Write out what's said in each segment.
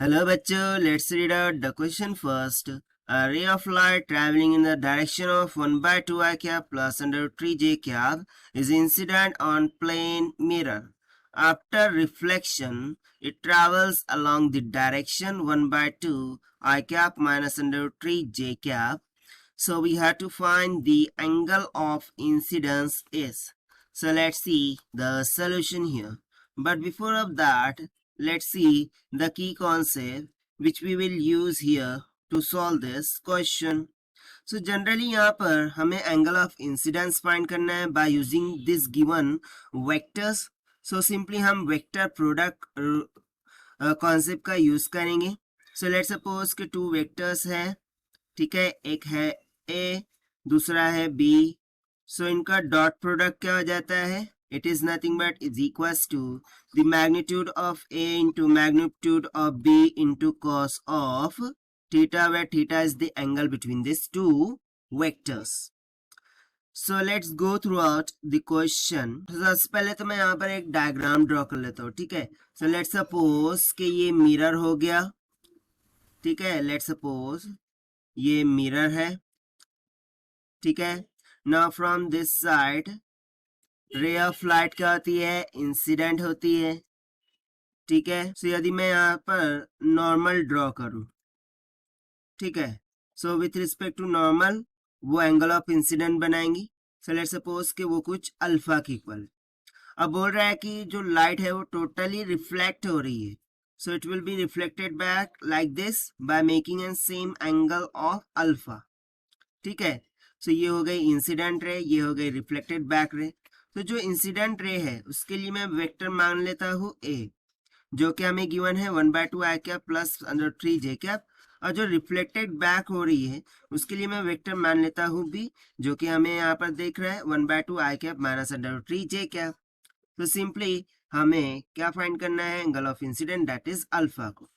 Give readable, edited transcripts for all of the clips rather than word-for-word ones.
Hello bachcho, let's read out the question first. A ray of light traveling in the direction of 1 by 2 I cap plus under 3 j cap is incident on plane mirror. After reflection, it travels along the direction 1 by 2 I cap minus under 3 j cap. So we have to find the angle of incidence is. So let's see the solution here. But before of that, let's see the key concept which we will use here to solve this question. So generally यहाँ पर हमें angle of incidence find करना है by using this given vectors. So simply हम vector product concept का use करेंगे. So let's suppose कि two vectors है, ठीक है, एक है A दूसरा है B. So इनका डॉट प्रोडक्ट क्या हो जाता है? It is nothing but is equals to the magnitude of A into magnitude of B into cos of theta, where theta is the angle between these two vectors. So let's go throughout the question. सबसे पहले तो मैं यहाँ पर एक diagram draw कर लेता हूँ, ठीक है. So let's suppose कि ये मिरर हो गया, ठीक है. Let's suppose ये मिरर है, ठीक है. Now from this side ray of light क्या होती है? इंसिडेंट होती है, ठीक है. सो यदि मैं यहाँ पर नॉर्मल ड्रॉ करूं, ठीक है, so with respect to normal वो एंगल ऑफ इंसिडेंट बनाएंगी. सो लेट्स सपोज कि वो कुछ अल्फा के इक्वल. अब बोल रहा है कि जो लाइट है वो टोटली रिफ्लेक्ट हो रही है. So it will be reflected back like this by making an same angle of alpha, ठीक है. सो ये हो गई इंसिडेंट रे, ये हो गई रिफ्लेक्टेड बैक रे. तो जो इंसिडेंट रे है उसके लिए मैं वेक्टर मान लेता हूँ ए, जो कि हमें गिवन है 1 by 2 I cap plus under 3 J cap. और जो रिफ्लेक्टेड बैक हो रही है उसके लिए मैं वेक्टर मान लेता हूँ बी, जो कि हमें यहाँ पर देख रहा है 1 by 2 I cap minus under 3 J cap. तो सिंपली हमें क्या फाइंड करना है? Angle of incident, that is alpha को.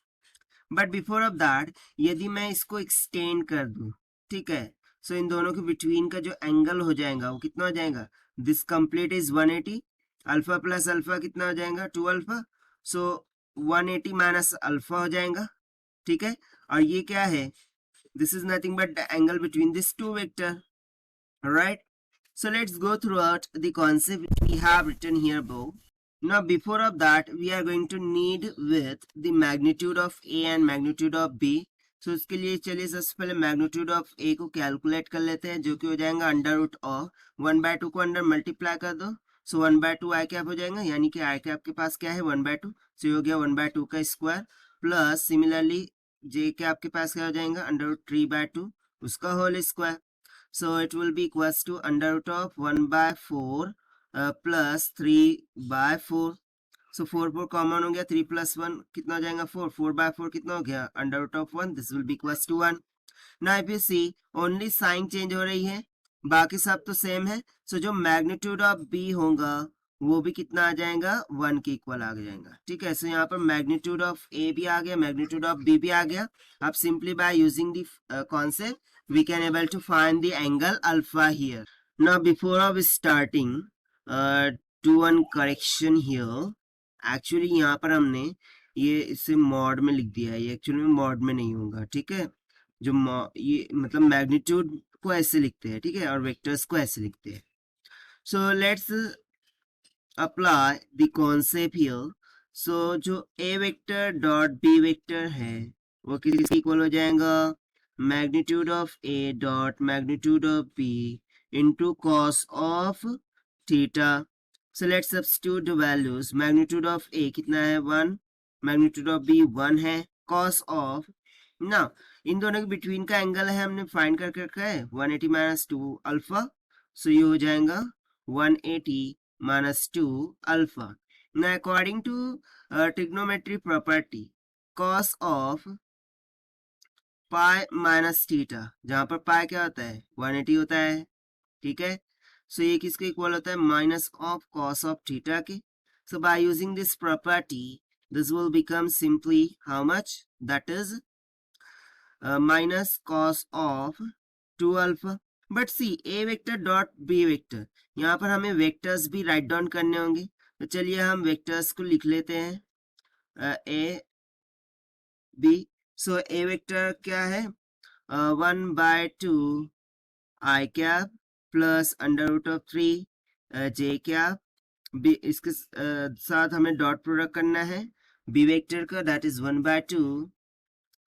बट बिफोर ऑफ दैट यदि मैं इसको एक्सटेंड कर दूं, ठीक है, सो इन दोनों के बिटवीन का जो एंगल हो जाएगा वो कितना हो जाएगा? This complete is 180. Alpha plus alpha कितना हो जाएगा? 2 अल्फा. सो 180 माइनस अल्फा हो जाएगा, ठीक है. और ये क्या है? This is nothing but the angle between this two vector, right. So let's go throughout the concept which we have written here below. Now before of that we are going to need with the magnitude of A and magnitude of B. So उसके लिए चलिए सबसे पहले magnitude of A को calculate कर लेते हैं, जो कि हो जाएगा अंडर रूट ऑफ 1 by 2 को अंडर मल्टीप्लाई कर दो. सो 1 by 2 आई कैप हो जाएगा, यानी कि आई कैप के पास क्या है? 1 by 2. सो ये हो गया 1 by 2 का स्क्वायर प्लस सिमिलरली जे कैप के पास क्या हो जाएगा? अंडर रूट 3 by 2 उसका whole square. So it will be equals to under root of 1 by 4 plus 3 by 4. So 4 common हो गया, 3 plus 1 कितना हो जाएगा? 4. 4 by 4 कितना हो गया? under root of 1. This will be equals to 1. Now if you see only sign change हो रही है, बाकी सब तो सेम है. So जो मैग्नीट्यूड ऑफ B होगा वो भी कितना आ जाएगा? 1 के इक्वल आ जाएगा, ठीक है. सो यहाँ पर मैग्नीट्यूड ऑफ A भी आ गया, मैग्नीट्यूड ऑफ B भी आ गया. अब simply by using the concept we can able to find the angle alpha here. Now before of starting do one correction here. Actually यहाँ पर हमने ये इसे मॉड में लिख दिया है, ये एक्चुअली में मॉड में नहीं होगा, ठीक है. जो ये मतलब मैग्नीट्यूड को ऐसे लिखते हैं, ठीक है, और वेक्टर्स को ऐसे लिखते हैं. So let's apply the concept here. So जो A vector dot B vector है वो किसके इक्वल हो जाएगा? magnitude of A dot magnitude of B into cos of theta. So let's substitute the values. Magnitude of A कितना है? 1. magnitude of B 1 है. cos of, now इन दोनों के बिटवीन का एंगल है हमने फाइंड करके रखा है 180 माइनस 2 अल्फा. सो ये हो जाएगा 180 minus 2 alpha. Now according to trigonometry property, cos of pi minus theta, जहां पर पाई क्या होता है? 180 होता है, ठीक है. सो ये किसके इक्वल होता है? Minus of cos of theta के. So by using this property this will become simply how much? That is minus cos of 2 alpha. But see A vector dot B vector, यहाँ पर हमें वेक्टर्स भी write down करने होंगे. तो चलिए हम वेक्टर्स को लिख लेते हैं. ए B. So A vector क्या है 1/2 I cap plus under root of 3 J cap. B इसके साथ हमें डॉट प्रोडक्ट करना है बी वेक्टर का, that is 1/2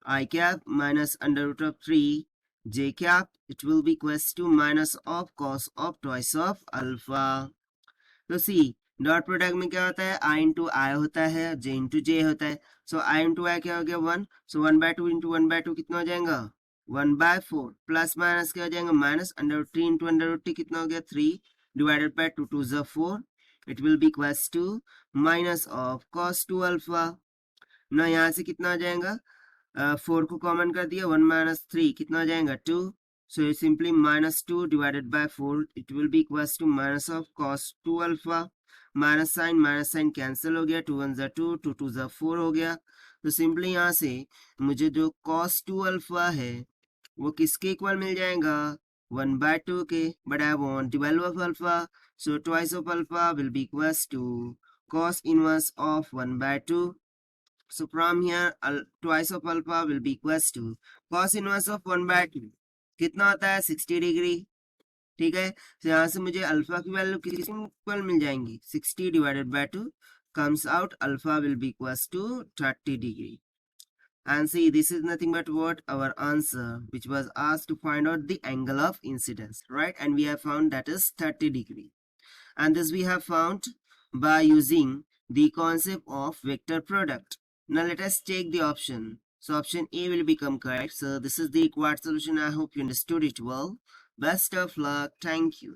I cap minus under root of 3 J cap. It will be equals to minus of cos of twice of alpha. तो C dot product में क्या होता है आई इंटू आई होता है जे इंटू जे होता है. सो आई इंटू आई क्या हो गया 1. सो 1/2 इंटू 1/2 कितना हो जाएगा 1/4 प्लस माइनस क्या हो जाएगा minus under root 3 into under root 3 कितना हो गया 3 डिवाइडेड बाय 2 2 ज़ा 4. It will be equals to minus of cos 2 alpha. ना यहाँ से कितना आ जाएगा 4 को कॉमन कर दिया 1 माइनस 3 कितना हो जाएगा 2. So simply minus 2 divided by 4 it will be equals to minus of cos 2 alpha. Minus sign cancel हो गया 2 1 ज़ा 2 2 2 ज़ा 4 हो गया. तो सिंपली यहाँ से मुझे जो cos 2 अल्फा है वो किसके इक्वल मिल जाएगा 1/2 के. But I want the value of alpha. So twice of alpha will be equals to cos inverse of 1/2. So from here, twice of alpha will be equals to cos inverse of 1/2. कितना होता है 60 degree. ठीक है. तो यहाँ से मुझे alpha की वैल्यू किस इक्वल मिल जाएंगी 60 divided by 2 comes out alpha will be equals to 30 degree. And see, this is nothing but what our answer, which was asked to find out the angle of incidence, right? And we have found that is 30 degree. And this we have found by using the concept of vector product. Now let us take the option. So option A will become correct. So this is the required solution. I hope you understood it well. Best of luck. Thank you.